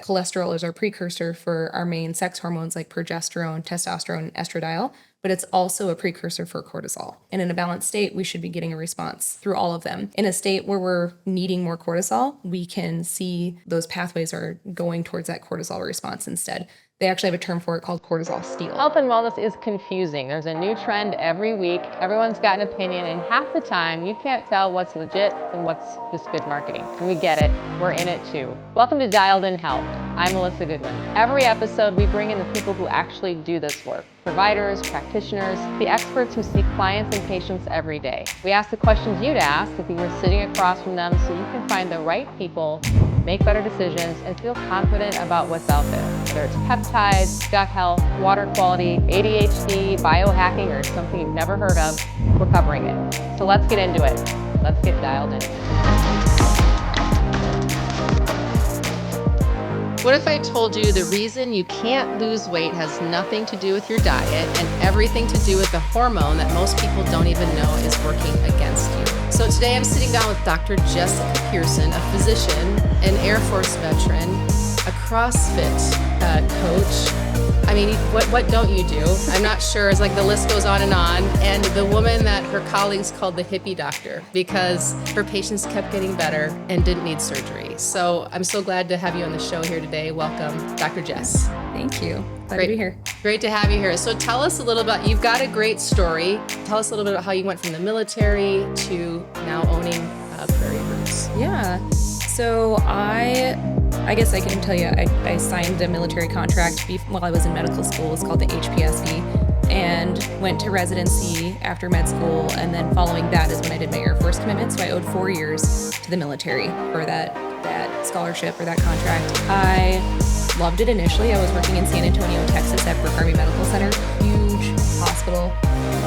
Cholesterol is our precursor for our main sex hormones like progesterone, testosterone, and estradiol, but it's also a precursor for cortisol. And in a balanced state, we should be getting a response through all of them. In a state where we're needing more cortisol, we can see those pathways are going towards that cortisol response instead. They actually have a term for it called cortisol steal. Health and wellness is confusing. There's a new trend every week. Everyone's got an opinion, and half the time you can't tell what's legit and what's just good marketing. And we get it. We're in it too. Welcome to Dialed In Health. I'm Melissa Goodwin. Every episode, we bring in the people who actually do this work. Providers, practitioners, the experts who see clients and patients every day. We ask the questions you'd ask if you were sitting across from them so you can find the right people, make better decisions, and feel confident about what's out there. Whether it's peptides, gut health, water quality, ADHD, biohacking, or something you've never heard of, we're covering it. So let's get into it. Let's get dialed in. What if I told you the reason you can't lose weight has nothing to do with your diet and everything to do with the hormone that most people don't even know is working against you? So today I'm sitting down with Dr. Jessica Pearson, a physician, an Air Force veteran, a CrossFit coach. I mean, what don't you do? I'm not sure. It's like the list goes on. And the woman that her colleagues called the hippie doctor because her patients kept getting better and didn't need surgery. So I'm so glad to have you on the show here today. Welcome, Dr. Jess. Thank you. Glad to be here. Great to have you here. So tell us a little about, you've got a great story. Tell us a little bit about how you went from the military to now owning Prairie Roots. Yeah. So I guess I can tell you, I signed a military contract while I was in medical school. It's called the HPSV, and went to residency after med school. And then following that is when I did my Air Force commitment. So I owed 4 years to the military for that scholarship or that contract. I loved it initially. I was working in San Antonio, Texas at Army Medical Center. Huge hospital,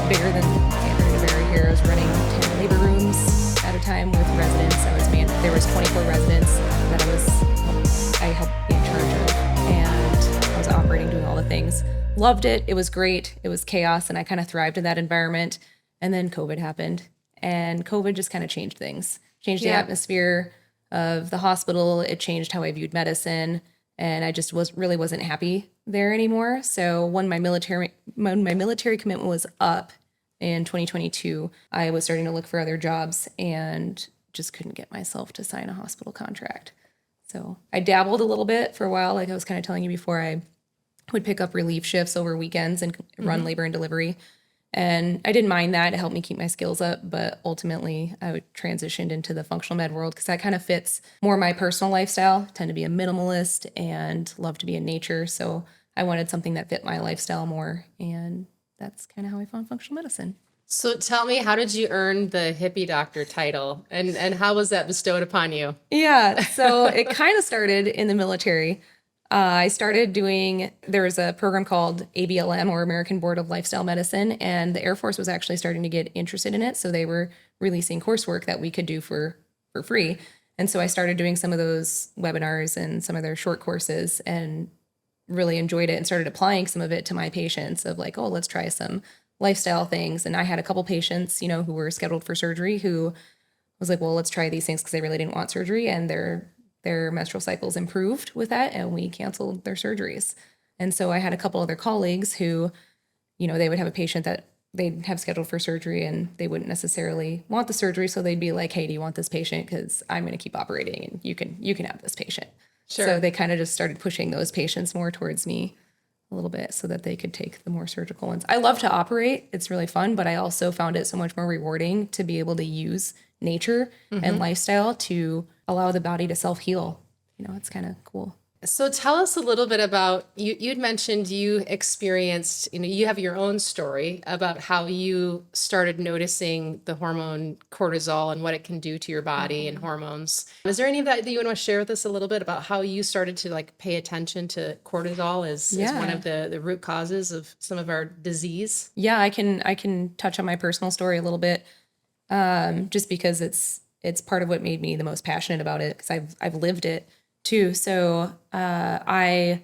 bigger than San Antonio here. I was running 10 labor rooms at a time with residents. There was 24 residents that I helped be in charge of, and I was operating, doing all the things. Loved it. It was great. It was chaos, and I kind of thrived in that environment. And then COVID happened, and COVID just kind of changed things, changed the atmosphere of the hospital. It changed how I viewed medicine, and I just wasn't happy there anymore. So when my military commitment was up in 2022, I was starting to look for other jobs and just couldn't get myself to sign a hospital contract. So I dabbled a little bit for a while. Like I was kind of telling you before, I would pick up relief shifts over weekends and run labor and delivery. And I didn't mind that. It helped me keep my skills up. But ultimately, I transitioned into the functional med world because that kind of fits more my personal lifestyle. I tend to be a minimalist and love to be in nature. So I wanted something that fit my lifestyle more. And that's kind of how I found functional medicine. So tell me, how did you earn the hippie doctor title, and how was that bestowed upon you? Yeah, so it kind of started in the military. I started there was a program called ABLM, or American Board of Lifestyle Medicine, and the Air Force was actually starting to get interested in it. So they were releasing coursework that we could do for free. And so I started doing some of those webinars and some of their short courses and really enjoyed it and started applying some of it to my patients of like, oh, let's try some lifestyle things. And I had a couple patients, who were scheduled for surgery who was like, well, let's try these things because they really didn't want surgery. And their menstrual cycles improved with that. And we canceled their surgeries. And so I had a couple other colleagues who, they would have a patient that they'd have scheduled for surgery and they wouldn't necessarily want the surgery. So they'd be like, hey, do you want this patient? Because I'm going to keep operating and you can have this patient. Sure. So they kind of just started pushing those patients more towards me a little bit so that they could take the more surgical ones. I love to operate. It's really fun, but I also found it so much more rewarding to be able to use nature and lifestyle to allow the body to self-heal. It's kind of cool. So tell us a little bit about, you'd mentioned you experienced, you have your own story about how you started noticing the hormone cortisol and what it can do to your body and hormones. Is there any of that you want to share with us a little bit about how you started to pay attention to cortisol as one of the root causes of some of our disease? Yeah, I can touch on my personal story a little bit, just because it's part of what made me the most passionate about it because I've lived it too. So around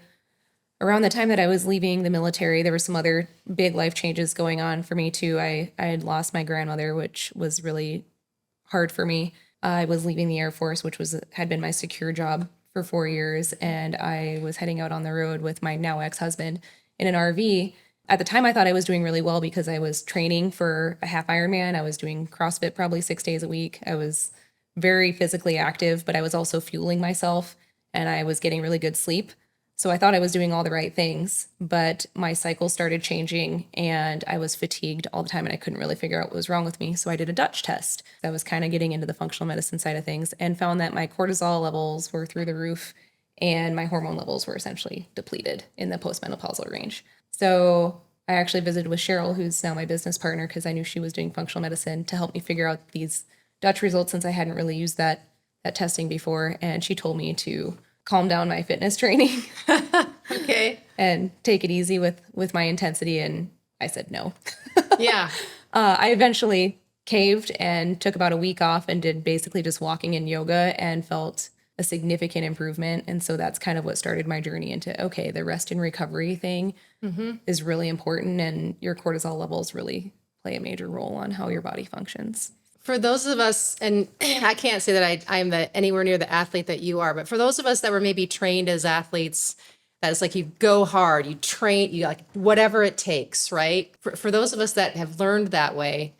the time that I was leaving the military, there were some other big life changes going on for me too. I had lost my grandmother, which was really hard for me. I was leaving the Air Force, which had been my secure job for 4 years, and I was heading out on the road with my now ex-husband in an RV. At the time, I thought I was doing really well because I was training for a half Ironman. I was doing CrossFit probably 6 days a week. I was very physically active, but I was also fueling myself, and I was getting really good sleep. So I thought I was doing all the right things, but my cycle started changing and I was fatigued all the time and I couldn't really figure out what was wrong with me. So I did a Dutch test. I was kind of getting into the functional medicine side of things and found that my cortisol levels were through the roof and my hormone levels were essentially depleted in the postmenopausal range. So I actually visited with Cheryl, who's now my business partner, because I knew she was doing functional medicine, to help me figure out these Dutch results since I hadn't really used that testing before. And she told me to calm down my fitness training. Okay. And take it easy with my intensity. And I said no. Yeah. I eventually caved and took about a week off and did basically just walking and yoga and felt a significant improvement. And so that's kind of what started my journey into, okay, the rest and recovery thing is really important. And your cortisol levels really play a major role on how your body functions. For those of us, and I can't say that I'm anywhere near the athlete that you are, but for those of us that were maybe trained as athletes, that it's like you go hard, you train, you like whatever it takes, right? For those of us that have learned that way,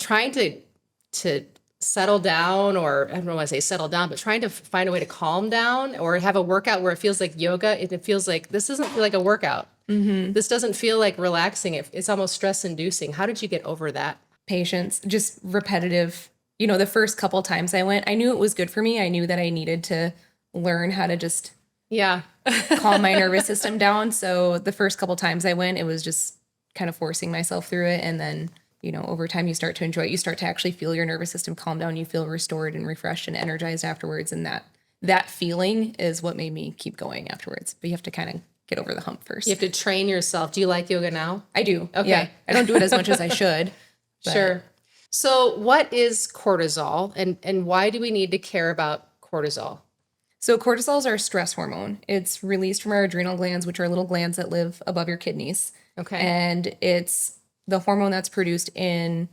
trying to settle down, or I don't know why I say settle down, but trying to find a way to calm down or have a workout where it feels like yoga, it feels like this doesn't feel like a workout. This doesn't feel like relaxing. It's almost stress inducing. How did you get over that? Patience, just repetitive. The first couple times I went, I knew it was good for me. I knew that I needed to learn how to just calm my nervous system down. So the first couple times I went, it was just kind of forcing myself through it. And then, over time you start to enjoy it. You start to actually feel your nervous system calm down. You feel restored and refreshed and energized afterwards. And that feeling is what made me keep going afterwards. But you have to kind of get over the hump first. You have to train yourself. Do you like yoga now? I do. Okay. Yeah. I don't do it as much as I should. Sure. So what is cortisol and why do we need to care about cortisol? So cortisol is our stress hormone. It's released from our adrenal glands, which are little glands that live above your kidneys. Okay. And it's the hormone that's produced in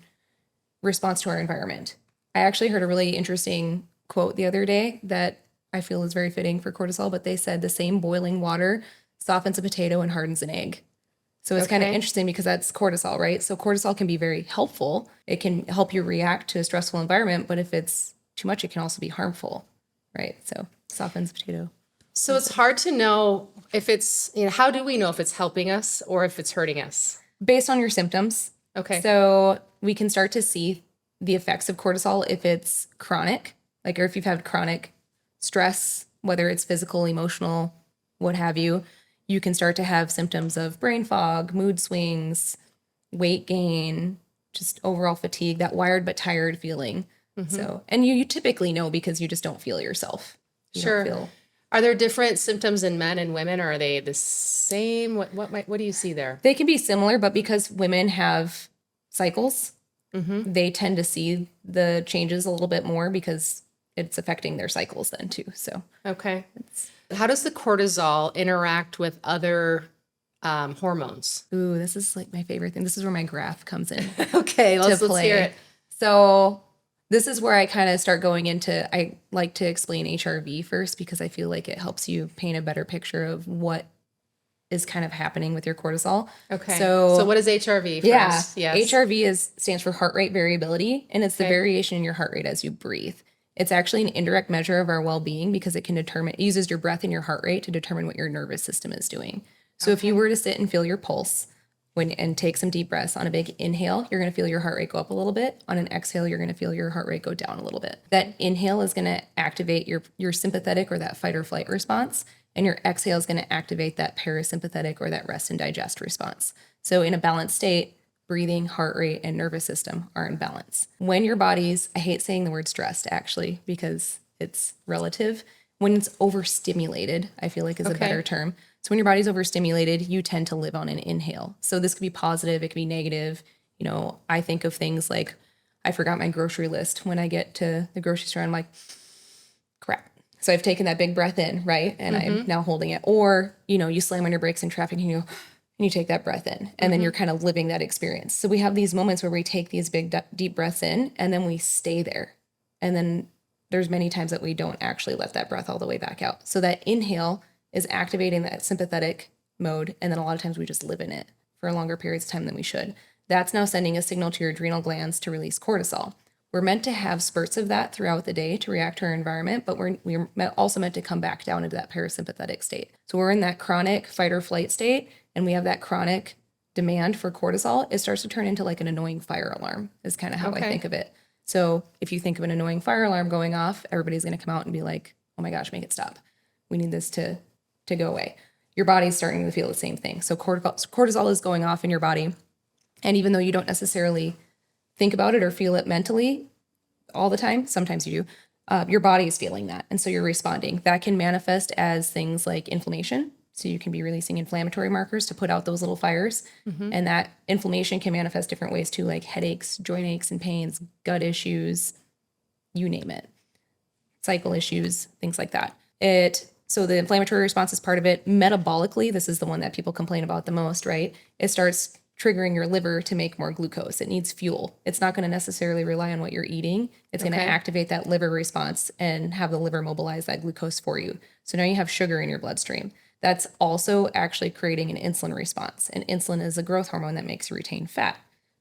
response to our environment. I actually heard a really interesting quote the other day that I feel is very fitting for cortisol, but they said the same boiling water softens a potato and hardens an egg. So it's kind of interesting because that's cortisol, right? So cortisol can be very helpful. It can help you react to a stressful environment, but if it's too much, it can also be harmful, right? So softens potato. So it's hard to know if it's, how do we know if it's helping us or if it's hurting us? Based on your symptoms. Okay. So we can start to see the effects of cortisol if it's chronic, or if you've had chronic stress, whether it's physical, emotional, what have you. You can start to have symptoms of brain fog, mood swings, weight gain, just overall fatigue, that wired but tired feeling. So, and you typically know because you just don't feel yourself. You don't feel. Are there different symptoms in men and women, or are they the same? What do you see there? They can be similar, but because women have cycles, they tend to see the changes a little bit more because it's affecting their cycles then too. So, okay. How does the cortisol interact with other hormones? Ooh, this is like my favorite thing. This is where my graph comes in. Okay, let's hear it. So this is where I kind of start going into, I like to explain HRV first because I feel like it helps you paint a better picture of what is kind of happening with your cortisol. Okay. So what is HRV first? Yeah. Yes. HRV stands for heart rate variability, and it's the variation in your heart rate as you breathe. It's actually an indirect measure of our well-being because it uses your breath and your heart rate to determine what your nervous system is doing. So if you were to sit and feel your pulse and take some deep breaths, on a big inhale, you're going to feel your heart rate go up a little bit. On an exhale, you're going to feel your heart rate go down a little bit. That inhale is going to activate your sympathetic or that fight or flight response, and your exhale is going to activate that parasympathetic or that rest and digest response. So in a balanced state, breathing, heart rate, and nervous system are in balance. When your body's, I hate saying the word stressed actually, because it's relative. When it's overstimulated, I feel like is a better term. So when your body's overstimulated, you tend to live on an inhale. So this could be positive, it could be negative. I think of things like, I forgot my grocery list. When I get to the grocery store, I'm like, crap. So I've taken that big breath in, right? And I'm now holding it. Or, you slam on your brakes in traffic and you take that breath in, and then you're kind of living that experience. So we have these moments where we take these big, deep breaths in, and then we stay there. And then there's many times that we don't actually let that breath all the way back out. So that inhale is activating that sympathetic mode. And then a lot of times we just live in it for longer periods of time than we should. That's now sending a signal to your adrenal glands to release cortisol. We're meant to have spurts of that throughout the day to react to our environment, but we're also meant to come back down into that parasympathetic state. So we're in that chronic fight or flight state, and we have that chronic demand for cortisol. It starts to turn into like an annoying fire alarm is kind of how I think of it. So if you think of an annoying fire alarm going off, everybody's going to come out and be like, oh my gosh, make it stop. We need this to go away. Your body's starting to feel the same thing. So cortisol is going off in your body. And even though you don't necessarily think about it or feel it mentally all the time, sometimes you do, your body is feeling that. And so you're responding. That can manifest as things like inflammation. So you can be releasing inflammatory markers to put out those little fires. And that inflammation can manifest different ways too, like headaches, joint aches and pains, gut issues, you name it, cycle issues, things like that. So the inflammatory response is part of it. Metabolically, this is the one that people complain about the most, right? It starts triggering your liver to make more glucose. It needs fuel. It's not going to necessarily rely on what you're eating. It's going to activate that liver response and have the liver mobilize that glucose for you. So now you have sugar in your bloodstream. That's also actually creating an insulin response. And insulin is a growth hormone that makes you retain fat.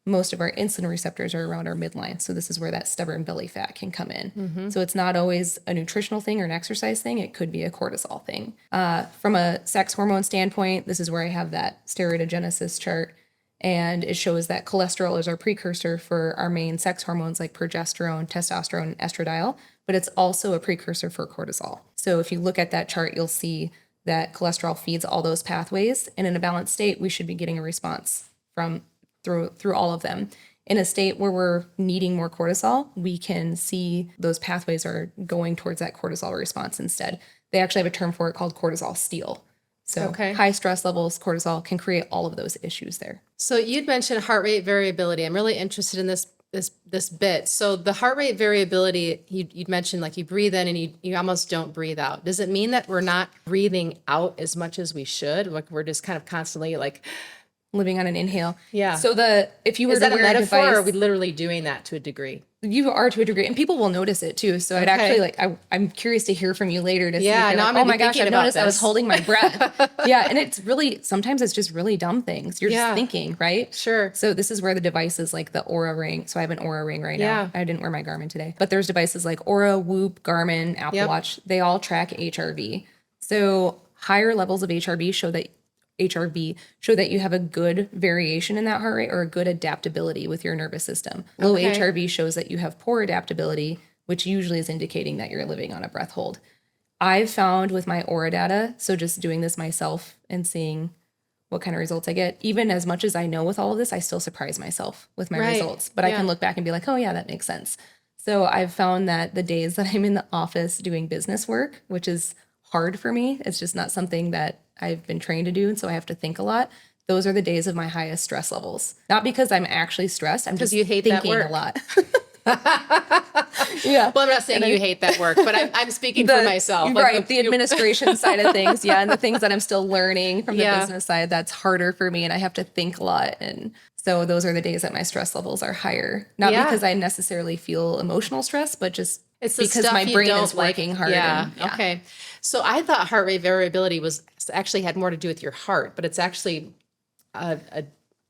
Most of our insulin receptors are around our midline. So this is where that stubborn belly fat can come in. So it's not always a nutritional thing or an exercise thing. It could be a cortisol thing. From a sex hormone standpoint, this is where I have that steroidogenesis chart. And it shows that cholesterol is our precursor for our main sex hormones like progesterone, testosterone, and estradiol, but it's also a precursor for cortisol. So if you look at that chart, you'll see that cholesterol feeds all those pathways. And in a balanced state, we should be getting a response from through all of them. In a state where we're needing more cortisol, we can see those pathways are going towards that cortisol response instead. They actually have a term for it called cortisol steal. So high stress levels, cortisol can create all of those issues there. So you'd mentioned heart rate variability. I'm really interested in this bit. So the heart rate variability, you'd mentioned like you breathe in and you almost don't breathe out. Does it mean that we're not breathing out as much as we should? Like we're just kind of constantly like living on an inhale. Yeah. So if you were is to that a wear metaphor, device, or are we literally doing that to a degree? You are to a degree, and people will notice it too. So I'd actually I'm curious to hear from you later to see. Yeah, if no, like, I'm gonna oh my be gosh, thinking I've about noticed I was this. holding my breath. Yeah, and sometimes it's just really dumb things. You're just thinking, right? Sure. So this is where the devices like the Oura Ring. So I have an Oura Ring right now. I didn't wear my Garmin today, but there's devices like Oura, Whoop, Garmin, Apple Watch. They all track HRV. So higher levels of HRV show that you have a good variation in that heart rate or a good adaptability with your nervous system. Low HRV shows that you have poor adaptability, which usually is indicating that you're living on a breath hold. I've found with my Oura data, so just doing this myself and seeing what kind of results I get, even as much as I know with all of this, I still surprise myself with my results. But I can look back and be like, oh yeah, that makes sense. So I've found that the days that I'm in the office doing business work, which is hard for me, it's just not something that I've been trained to do, and so I have to think a lot. Those are the days of my highest stress levels. Not because I'm actually stressed, I'm just thinking a lot. Yeah. Well, I'm not saying you hate that work, but I'm speaking for myself. Right. The administration side of things. Yeah. And the things that I'm still learning from the business side, that's harder for me. And I have to think a lot. And so those are the days that my stress levels are higher. Not because I necessarily feel emotional stress, but just it's because my brain is working hard. Yeah. Okay. So I thought heart rate variability actually had more to do with your heart, but it's actually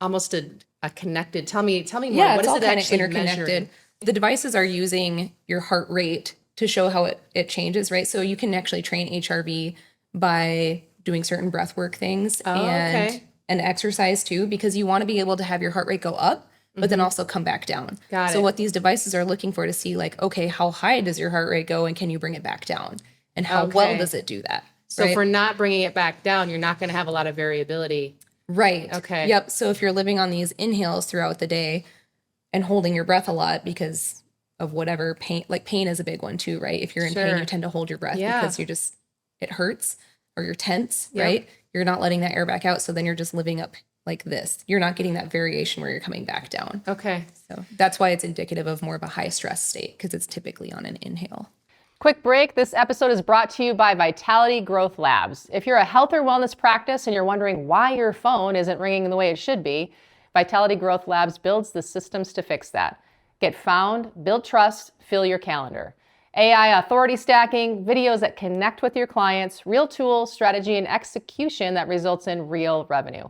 almost a connected. Tell me more. Yeah, what it's is all it kind of actually interconnected. measuring? The devices are using your heart rate to show how it changes, right? So you can actually train HRV by doing certain breath work things and exercise too, because you want to be able to have your heart rate go up, but then also come back down. Got it. So what these devices are looking for to see like, okay, how high does your heart rate go and can you bring it back down? And how well does it do that? So if we're not bringing it back down, you're not going to have a lot of variability. Right. Okay. Yep. So if you're living on these inhales throughout the day and holding your breath a lot because of whatever pain, like pain is a big one too, right? If you're in pain, you tend to hold your breath because it hurts or you're tense, right? You're not letting that air back out. So then you're just living up like this. You're not getting that variation where you're coming back down. Okay. So that's why it's indicative of more of a high stress state because it's typically on an inhale. Quick break. This episode is brought to you by Vitality Growth Labs. If you're a health or wellness practice and you're wondering why your phone isn't ringing the way it should be, Vitality Growth Labs builds the systems to fix that. Get found, build trust, fill your calendar. AI authority stacking, videos that connect with your clients, real tools, strategy, and execution that results in real revenue.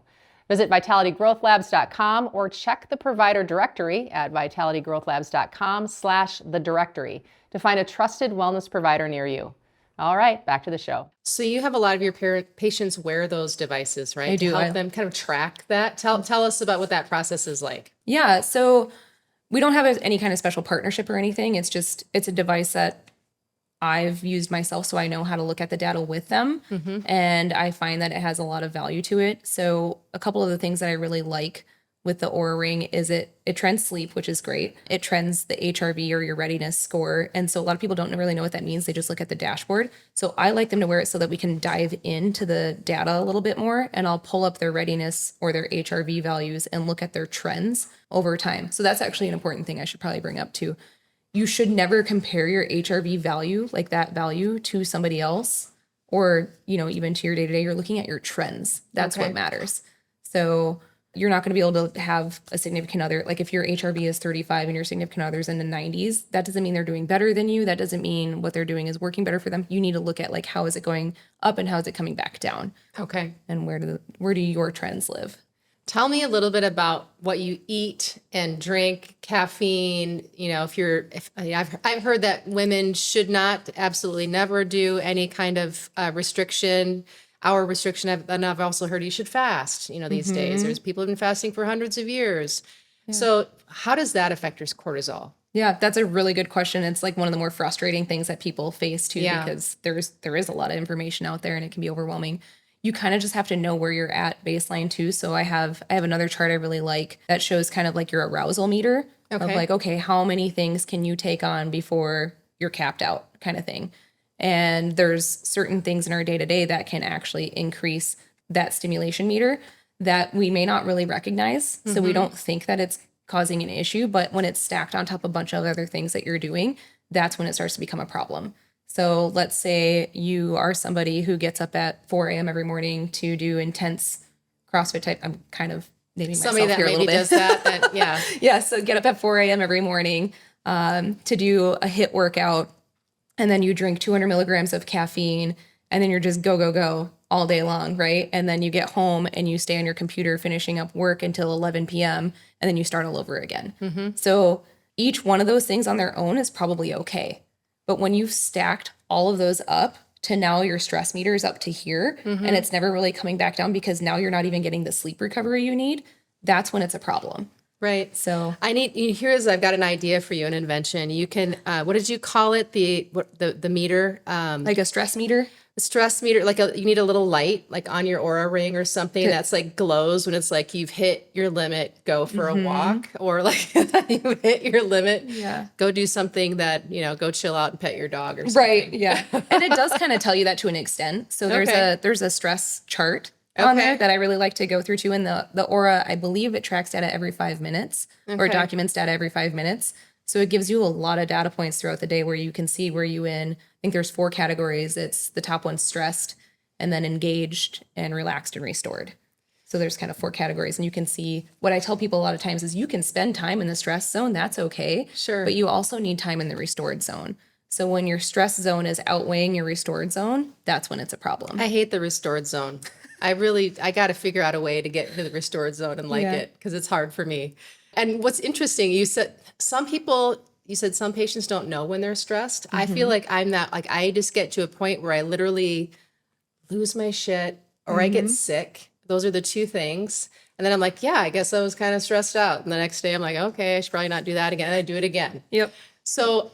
Visit vitalitygrowthlabs.com or check the provider directory at vitalitygrowthlabs.com/the directory to find a trusted wellness provider near you. All right, back to the show. So you have a lot of your patients wear those devices, right? I do. To help them kind of track that. Tell us about what that process is like. Yeah. So we don't have any kind of special partnership or anything. It's a device that I've used myself, so I know how to look at the data with them. And I find that it has a lot of value to it. So a couple of the things that I really like with the Oura Ring is it trends sleep, which is great. It trends the HRV or your readiness score. And so a lot of people don't really know what that means. They just look at the dashboard. So I like them to wear it so that we can dive into the data a little bit more, and I'll pull up their readiness or their HRV values and look at their trends over time. So that's actually an important thing I should probably bring up too. You should never compare your HRV value, like that value, to somebody else, or, even to your day-to-day. You're looking at your trends. That's what matters. So you're not going to be able to have a significant other. Like if your HRV is 35 and your significant other's in the 90s, that doesn't mean they're doing better than you. That doesn't mean what they're doing is working better for them. You need to look at how is it going up and how is it coming back down? Okay. And where do your trends live? Tell me a little bit about what you eat and drink, caffeine. I've heard that women should not, absolutely never do any kind of hour restriction. And I've also heard you should fast, these days. There's people who've been fasting for hundreds of years. Yeah. So how does that affect your cortisol? Yeah, that's a really good question. It's one of the more frustrating things that people face too, because there is a lot of information out there and it can be overwhelming. You kind of just have to know where you're at baseline too. So I have another chart I really like that shows kind of your arousal meter of okay, how many things can you take on before you're capped out kind of thing. And there's certain things in our day-to-day that can actually increase that stimulation meter that we may not really recognize. So we don't think that it's causing an issue, but when it's stacked on top of a bunch of other things that you're doing, that's when it starts to become a problem. So let's say you are somebody who gets up at 4 a.m. every morning to do intense CrossFit type. I'm kind of naming myself here a little bit. Somebody that maybe does that, yeah. Yeah, so get up at 4 a.m. every morning to do a HIIT workout, and then you drink 200 milligrams of caffeine, and then you're just go all day long, right? And then you get home and you stay on your computer finishing up work until 11 p.m., and then you start all over again. So each one of those things on their own is probably okay. But when you've stacked all of those up to now your stress meter is up to here and it's never really coming back down because now you're not even getting the sleep recovery you need, that's when it's a problem. Right. So I've got an idea for you, an invention. You can, what did you call it? The meter? Like a stress meter? Stress meter, you need a little light on your Oura Ring or something that's glows when it's you've hit your limit, go for a walk, or you hit your limit, go do something that, go chill out and pet your dog or something. Right, yeah. And it does kind of tell you that to an extent. So there's a stress chart on there that I really like to go through too. And the Oura, I believe it tracks data every 5 minutes or documents data every 5 minutes. So it gives you a lot of data points throughout the day where you can see where you in. I think there's 4 categories. It's the top one, stressed, and then engaged and relaxed and restored. So there's kind of 4 categories. And you can see what I tell people a lot of times is you can spend time in the stress zone. That's okay. Sure. But you also need time in the restored zone. So when your stress zone is outweighing your restored zone, that's when it's a problem. I hate the restored zone. I got to figure out a way to get into the restored zone and it because it's hard for me. And what's interesting, you said some patients don't know when they're stressed. I feel like I'm not, I just get to a point where I literally lose my shit or I get sick. Those are the 2 things. And then I'm I guess I was kind of stressed out. And the next day I'm okay, I should probably not do that again. And I do it again. Yep. So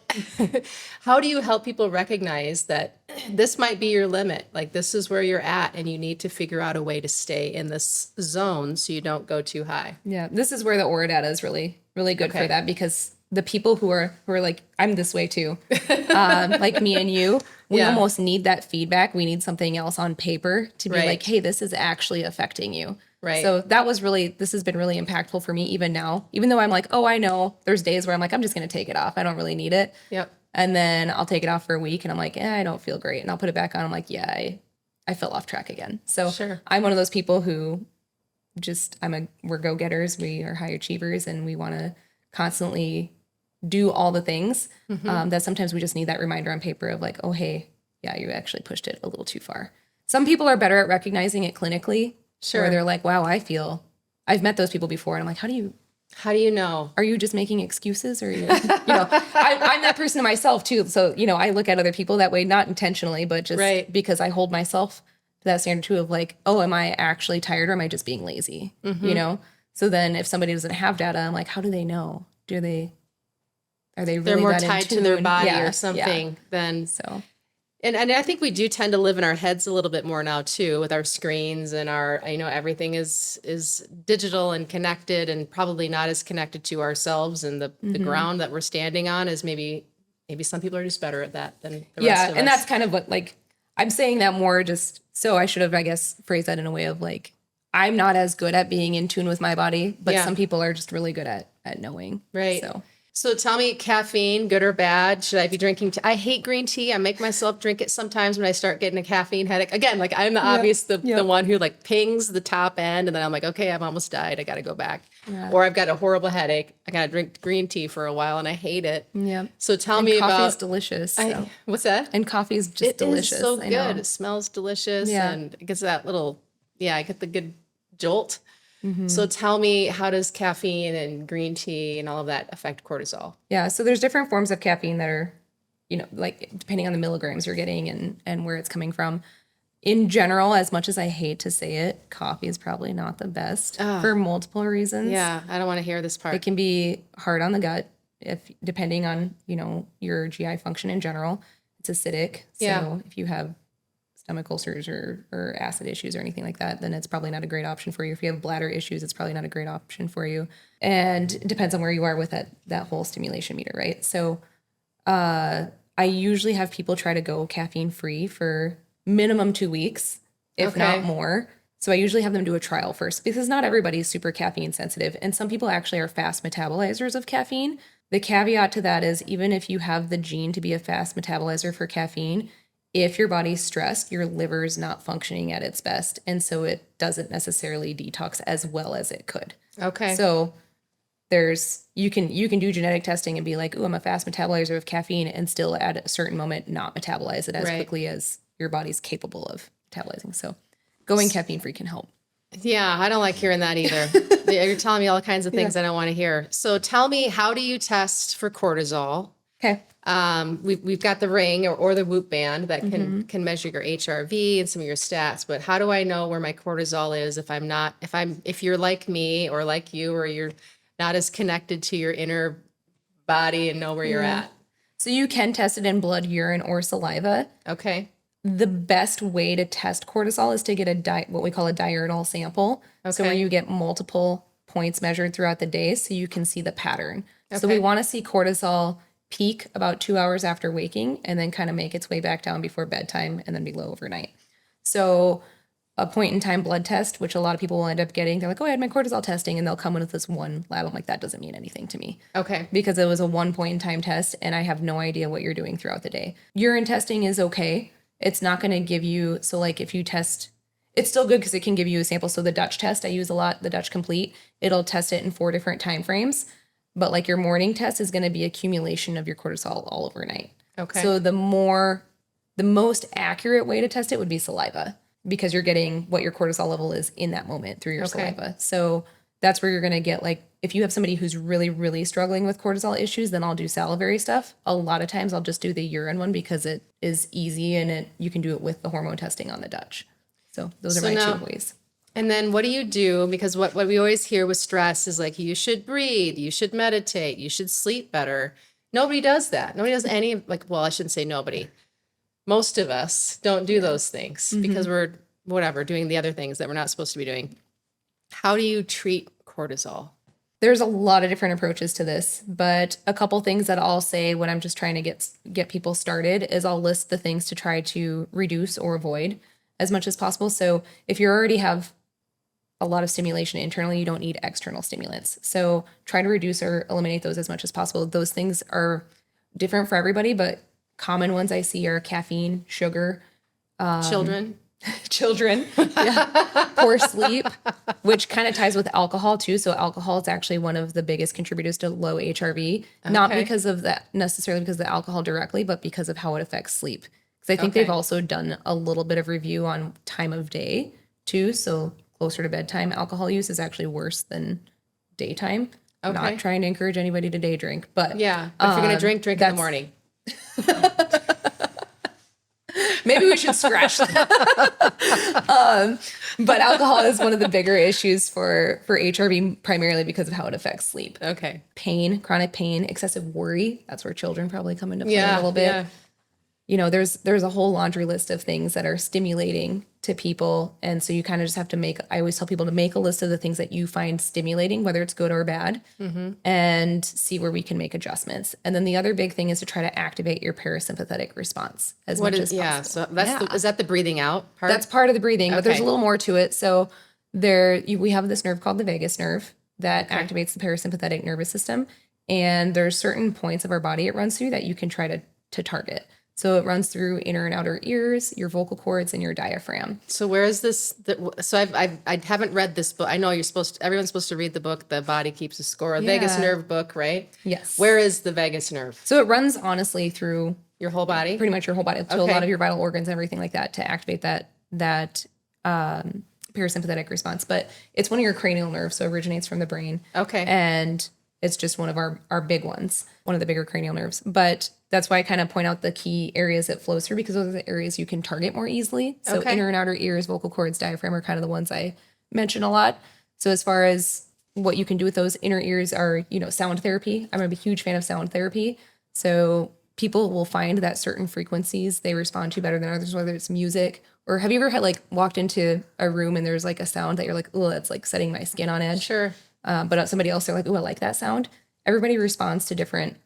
how do you help people recognize that this might be your limit? This is where you're at and you need to figure out a way to stay in this zone so you don't go too high. Yeah, this is where the Oura data is really, really good for that, because the people who are I'm this way too, like me and you, we almost need that feedback. We need something else on paper to be hey, this is actually affecting you. Right. So this has been really impactful for me even now, even though I'm I know there's days where I'm I'm just going to take it off. I don't really need it. Yep. And then I'll take it off for a week and I'm I don't feel great. And I'll put it back on. I'm I fell off track again. So I'm one of those people who we're go-getters. We are high achievers and we want to constantly do all the things, that sometimes we just need that reminder on paper of like, oh, hey, yeah, you actually pushed it a little too far. Some people are better at recognizing it clinically. Sure. Where they're like, wow, I've met those people before. And I'm like, how do you know? Are you just making excuses? Or, I'm that person to myself too. So, I look at other people that way, not intentionally, but just because I hold myself to that standard too of like, oh, am I actually tired or am I just being lazy? So then if somebody doesn't have data, I'm like, how do they know? Are they really They're more that in tied to their tune? body Yeah, or something than So. And I think we do tend to live in our heads a little bit more now too, with our screens and our, everything is digital and connected, and probably not as connected to ourselves and the ground that we're standing on as maybe some people are just better at that than the rest of us. And that's kind of what, like, I'm saying that more just, so I should have, I guess, phrased that in a way of like, I'm not as good at being in tune with my body, but some people are just really good at knowing. Right. So tell me, caffeine, good or bad? Should I be drinking? I hate green tea. I make myself drink it sometimes when I start getting a caffeine headache. Again, like I'm the obvious, the one who like pings the top end, and then I'm like, okay, I've almost died. I got to go back. Yeah. Or I've got a horrible headache. I got to drink green tea for a while, and I hate it. Yeah. So tell me about. Coffee's delicious. So. What's that? And coffee is just delicious. It is so good. It smells delicious, and it gets that little. I get the good jolt. So tell me, how does caffeine and green tea and all of that affect cortisol? Yeah, so there's different forms of caffeine that are, like depending on the milligrams you're getting and where it's coming from. In general, as much as I hate to say it, coffee is probably not the best for multiple reasons. Yeah, I don't want to hear this part. It can be hard on the gut depending on, your GI function in general. It's acidic. So if you have stomach ulcers or acid issues or anything like that, then it's probably not a great option for you. If you have bladder issues, it's probably not a great option for you. And it depends on where you are with that whole stimulation meter, right? So I usually have people try to go caffeine free for minimum 2 weeks, if not more. So I usually have them do a trial first because not everybody's super caffeine sensitive. And some people actually are fast metabolizers of caffeine. The caveat to that is even if you have the gene to be a fast metabolizer for caffeine, if your body's stressed, your liver is not functioning at its best. And so it doesn't necessarily detox as well as it could. Okay. So you can do genetic testing and be like, oh, I'm a fast metabolizer of caffeine, and still at a certain moment not metabolize it as quickly as your body's capable of metabolizing. So going caffeine free can help. Yeah, I don't like hearing that either. You're telling me all kinds of things I don't want to hear. So tell me, how do you test for cortisol? Okay. We've got the ring or the Whoop band that can measure your HRV and some of your stats, but how do I know where my cortisol is if you're like me or like you, or you're not as connected to your inner body and know where you're at? So you can test it in blood, urine, or saliva. Okay. The best way to test cortisol is to get what we call a diurnal sample. Okay. So where you get multiple points measured throughout the day so you can see the pattern. Okay. So we want to see cortisol peak about 2 hours after waking and then kind of make its way back down before bedtime and then be low overnight. So a point in time blood test, which a lot of people will end up getting, they're like, oh, I had my cortisol testing, and they'll come in with this one lab. I'm like, that doesn't mean anything to me. Okay. Because it was a 1 point in time test and I have no idea what you're doing throughout the day. Urine testing is okay. It's not going to give you, so like if you test, it's still good because it can give you a sample. So the Dutch test, I use a lot, the Dutch Complete, it'll test it in 4 different time frames. But like your morning test is going to be accumulation of your cortisol all overnight. Okay. So the most accurate way to test it would be saliva, because you're getting what your cortisol level is in that moment through your saliva. So that's where you're going to get, like, if you have somebody who's really, really struggling with cortisol issues, then I'll do salivary stuff. A lot of times I'll just do the urine one because it is easy and you can do it with the hormone testing on the Dutch. So those are my 2 ways. And then what do you do? Because what we always hear with stress is like, you should breathe, you should meditate, you should sleep better. Nobody does that. Nobody does any, I shouldn't say nobody. Most of us don't do those things because we're doing the other things that we're not supposed to be doing. How do you treat cortisol? There's a lot of different approaches to this, but a couple things that I'll say when I'm just trying to get people started is I'll list the things to try to reduce or avoid as much as possible. So if you already have a lot of stimulation internally, you don't need external stimulants. So try to reduce or eliminate those as much as possible. Those things are different for everybody, but common ones I see are caffeine, sugar. Children. children, yeah. Poor sleep, which kind of ties with alcohol too. So alcohol is actually one of the biggest contributors to low HRV, not because of that necessarily because of the alcohol directly, but because of how it affects sleep. Because I think they've also done a little bit of review on time of day too. So closer to bedtime, alcohol use is actually worse than daytime. Not trying to encourage anybody to day drink, but but if you're gonna drink in the morning. Maybe we should scratch that. But alcohol is one of the bigger issues for HRV, primarily because of how it affects sleep. Okay. Pain, chronic pain, excessive worry. That's where children probably come into play a little bit. Yeah. You know, there's a whole laundry list of things that are stimulating to people. And so you kind of just have to I always tell people to make a list of the things that you find stimulating, whether it's good or bad, and see where we can make adjustments. And then the other big thing is to try to activate your parasympathetic response as much as possible. Yeah. So is that the breathing out part? That's part of the breathing, but there's a little more to it. So we have this nerve called the vagus nerve that activates the parasympathetic nervous system. And there's certain points of our body it runs through that you can try to target. So it runs through inner and outer ears, your vocal cords, and your diaphragm. So where is this? So I haven't read this book. I know everyone's supposed to read the book, The Body Keeps a Score, a vagus nerve book, right? Yes. Where is the vagus nerve? So it runs honestly through your whole body? Pretty much your whole body, to a lot of your vital organs, everything like that, to activate that parasympathetic response. But it's one of your cranial nerves, so it originates from the brain. Okay. And it's just one of our big ones, one of the bigger cranial nerves. But that's why I kind of point out the key areas it flows through, because those are the areas you can target more easily. So inner and outer ears, vocal cords, diaphragm are kind of the ones I mention a lot. So as far as what you can do with those inner ears are, sound therapy. I'm a huge fan of sound therapy. So people will find that certain frequencies they respond to better than others, whether it's music or have you ever walked into a room and there's like a sound that you're like, oh, that's like setting my skin on edge. Sure. But somebody else, they're like, oh, I like that sound. Everybody responds to different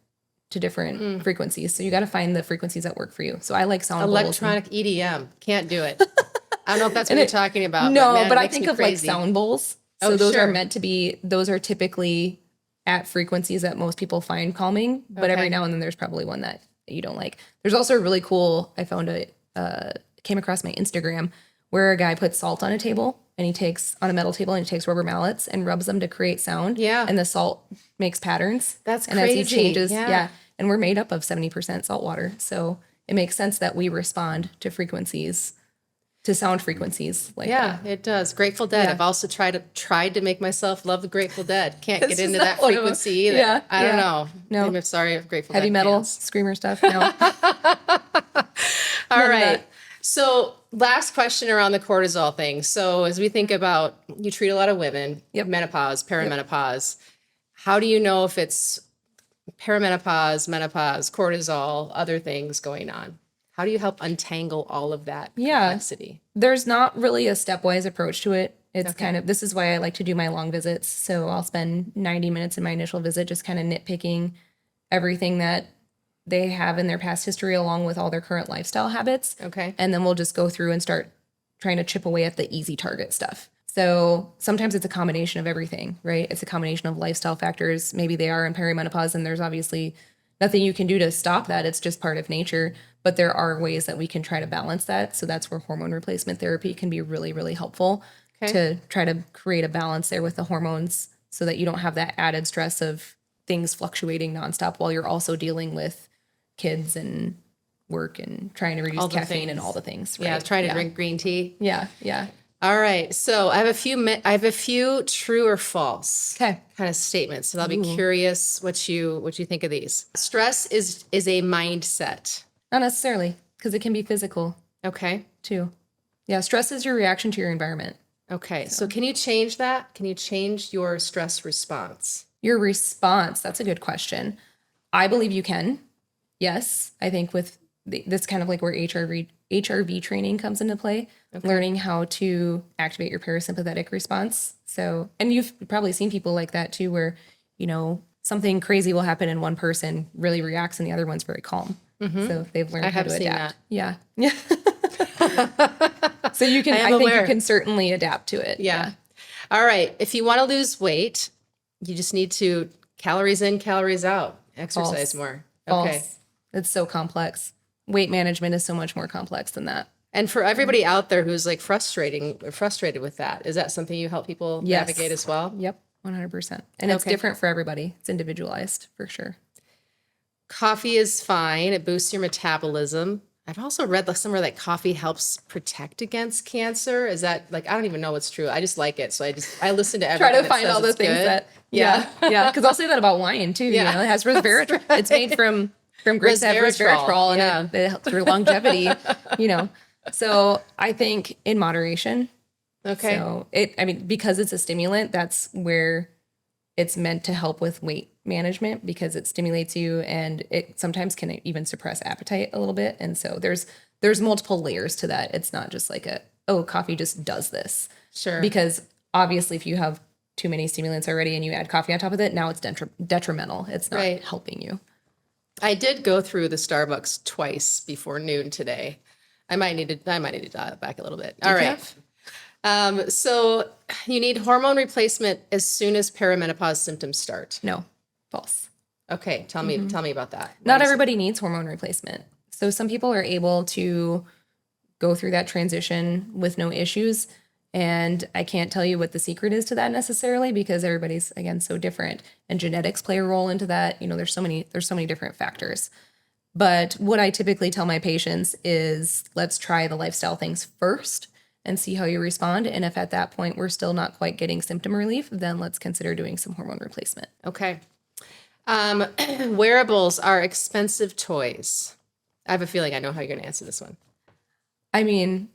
frequencies. So you got to find the frequencies that work for you. So I like sound bowls. Electronic EDM. Can't do it. I don't know if that's what you're talking about. No, but I think of crazy. Like sound bowls. So those are meant to be, those are typically at frequencies that most people find calming, but every now and then there's probably one that you don't like. There's also a really cool, I found came across my Instagram where a guy puts salt on a table and on a metal table, and he takes rubber mallets and rubs them to create sound. Yeah. And the salt makes patterns. That's crazy. And as he changes, and we're made up of 70% salt water. So it makes sense that we respond to frequencies, to sound frequencies like that. Yeah, it does. Grateful Dead. Yeah. I've also tried to make myself love the Grateful Dead. Can't get into that frequency either. Yeah. I don't know. No. I'm sorry if Grateful Heavy Dead metal, fans. screamer stuff. No. All right. So last question around the cortisol thing. So as we think about, you treat a lot of women, menopause, perimenopause. How do you know if it's perimenopause, menopause, cortisol, other things going on? How do you help untangle all of that complexity? There's not really a stepwise approach to it. It's this is why I like to do my long visits. So I'll spend 90 minutes in my initial visit just kind of nitpicking everything that they have in their past history along with all their current lifestyle habits. Okay. And then we'll just go through and start trying to chip away at the easy target stuff. So sometimes it's a combination of everything, right? It's a combination of lifestyle factors. Maybe they are in perimenopause and there's obviously nothing you can do to stop that. It's just part of nature. But there are ways that we can try to balance that. So that's where hormone replacement therapy can be really, really helpful to try to create a balance there with the hormones so that you don't have that added stress of things fluctuating nonstop while you're also dealing with kids and work and trying to reduce caffeine and all the things. Right? Yeah, trying to drink green tea. Yeah, yeah. All right. So I have a few true or false kind of statements. So I'll be curious what you think of these. Stress is a mindset. Not necessarily, because it can be physical. Okay. Too. Yeah, stress is your reaction to your environment. Okay. So can you change that? Can you change your stress response? Your response, that's a good question. I believe you can. Yes. I think with that's kind of like where HRV training comes into play, learning how to activate your parasympathetic response. So, and you've probably seen people like that too, where, something crazy will happen and one person really reacts and the other one's very calm. Mm-hmm. So they've learned how to adapt. Yeah. Yeah. So I think you can certainly adapt to it. Yeah. All right. If you want to lose weight, you just need to calories in, calories out, exercise more. Okay. It's so complex. Weight management is so much more complex than that. And for everybody out there who's like frustrated with that, is that something you help people Yes. navigate as well? Yep, 100%. And it's Okay. different for everybody. It's individualized for sure. Coffee is fine. It boosts your metabolism. I've also read like somewhere that coffee helps protect against cancer. Is that like, I don't even know what's true. I just like it. So I listen to everything. Try to that find says all the it's things good. that, Yeah. yeah. Because I'll say that about wine too. Yeah. You know, it has resveratrol. That's It's made from grapes that have Resveratrol, resveratrol, yeah. and it helps for longevity. You know, so I think in moderation. Okay. So because it's a stimulant, that's where it's meant to help with weight management because it stimulates you and it sometimes can even suppress appetite a little bit. And so there's multiple layers to that. It's not just like coffee just does this. Sure. Because obviously if you have too many stimulants already and you add coffee on top of it, now it's detrimental. It's not Right. helping you. I did go through the Starbucks twice before noon today. I might need to dial it back a little bit. All right. So you need hormone replacement as soon as perimenopause symptoms start. No, false. Okay, tell me about that. Not everybody needs hormone replacement. So some people are able to go through that transition with no issues. And I can't tell you what the secret is to that necessarily because everybody's, again, so different. And genetics play a role into that. You know, there's so many different factors. But what I typically tell my patients is let's try the lifestyle things first and see how you respond. And if at that point we're still not quite getting symptom relief, then let's consider doing some hormone replacement. Okay. Wearables are expensive toys. I have a feeling I know how you're going to answer this one. I mean,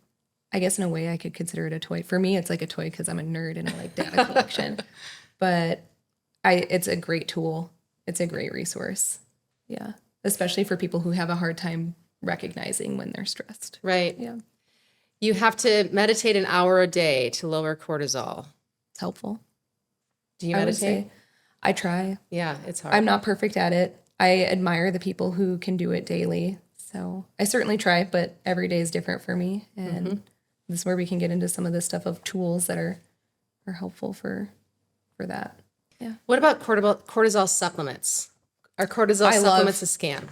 I guess in a way I could consider it a toy. For me, it's like a toy because I'm a nerd and I like data collection. But it's a great tool. It's a great resource. Yeah. Especially for people who have a hard time recognizing when they're stressed. Right. Yeah. You have to meditate an hour a day to lower cortisol. It's helpful. Do you I would meditate? say I try. Yeah, it's hard. I'm not perfect at it. I admire the people who can do it daily. So I certainly try, but every day is different for me. And this is where we can get into some of this stuff of tools that are helpful for that. Yeah. What about cortisol supplements? Are cortisol supplements a scam?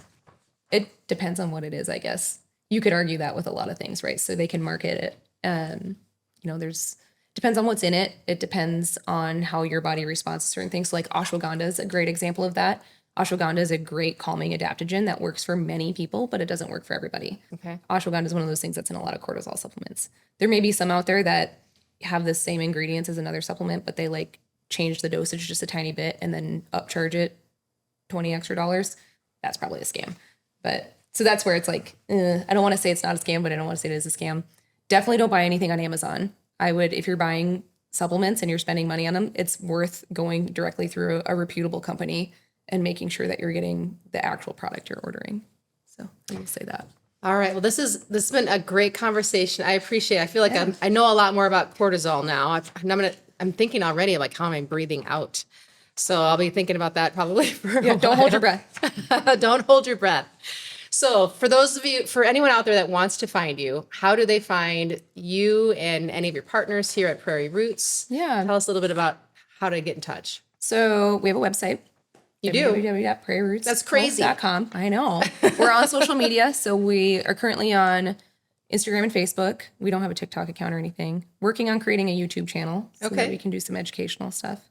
It depends on what it is, I guess. You could argue that with a lot of things, right? So they can market it. Depends on what's in it. It depends on how your body responds to certain things. So like ashwagandha is a great example of that. Ashwagandha is a great calming adaptogen that works for many people, but it doesn't work for everybody. Okay. Ashwagandha is one of those things that's in a lot of cortisol supplements. There may be some out there that have the same ingredients as another supplement, but they like change the dosage just a tiny bit and then upcharge it $20 extra. That's probably a scam. But so that's where it's like, I don't want to say it's not a scam, but I don't want to say it is a scam. Definitely don't buy anything on Amazon. I would, if you're buying supplements and you're spending money on them, it's worth going directly through a reputable company and making sure that you're getting the actual product you're ordering. So I will say that. All right. Well, this has been a great conversation. I appreciate it. I feel like I know a lot more about cortisol now. I'm thinking already like how am I breathing out? So I'll be thinking about that probably for a while. Don't hold your breath. Don't hold your breath. So for anyone out there that wants to find you, how do they find you and any of your partners here at Prairie Roots? Yeah. Tell us a little bit about how to get in touch. So we have a website. You do? www.prairierioots.com. That's crazy. I know. We're on social media. So we are currently on Instagram and Facebook. We don't have a TikTok account or anything. Working on creating a YouTube channel so that we can do some educational stuff.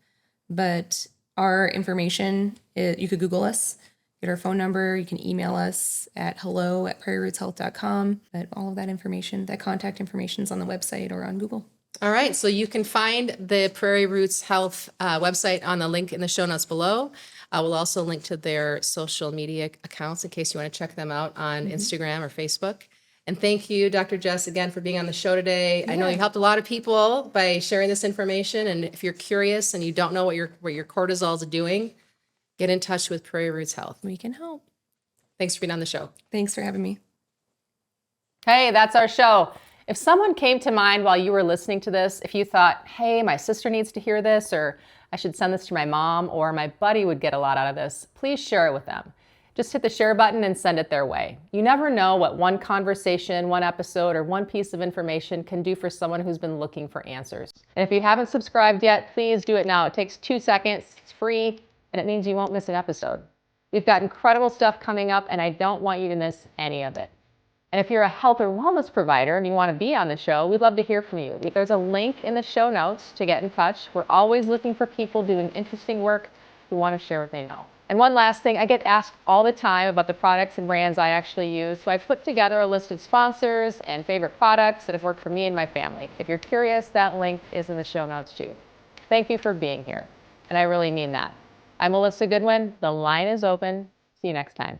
But our information, you could Google us, get our phone number. You can email us at hello@prairieriootshealth.com. But all of that information, that contact information is on the website or on Google. All right. So you can find the Prairie Roots Health website on the link in the show notes below. I will also link to their social media accounts in case you want to check them out on Instagram or Facebook. And thank you, Dr. Jess, again, for being on the show today. I know you helped a lot of people by sharing this information. And if you're curious and you don't know what your cortisol is doing, get in touch with Prairie Roots Health. We can help. Thanks for being on the show. Thanks for having me. Hey, that's our show. If someone came to mind while you were listening to this, if you thought, hey, my sister needs to hear this, or I should send this to my mom, or my buddy would get a lot out of this, please share it with them. Just hit the share button and send it their way. You never know what one conversation, one episode, or one piece of information can do for someone who's been looking for answers. And if you haven't subscribed yet, please do it now. It takes 2 seconds, it's free, and it means you won't miss an episode. We've got incredible stuff coming up, and I don't want you to miss any of it. And if you're a health or wellness provider and you want to be on the show, we'd love to hear from you. There's a link in the show notes to get in touch. We're always looking for people doing interesting work who want to share what they know. And one last thing, I get asked all the time about the products and brands I actually use. So I've put together a list of sponsors and favorite products that have worked for me and my family. If you're curious, that link is in the show notes too. Thank you for being here. And I really mean that. I'm Melissa Goodwin. The line is open. See you next time.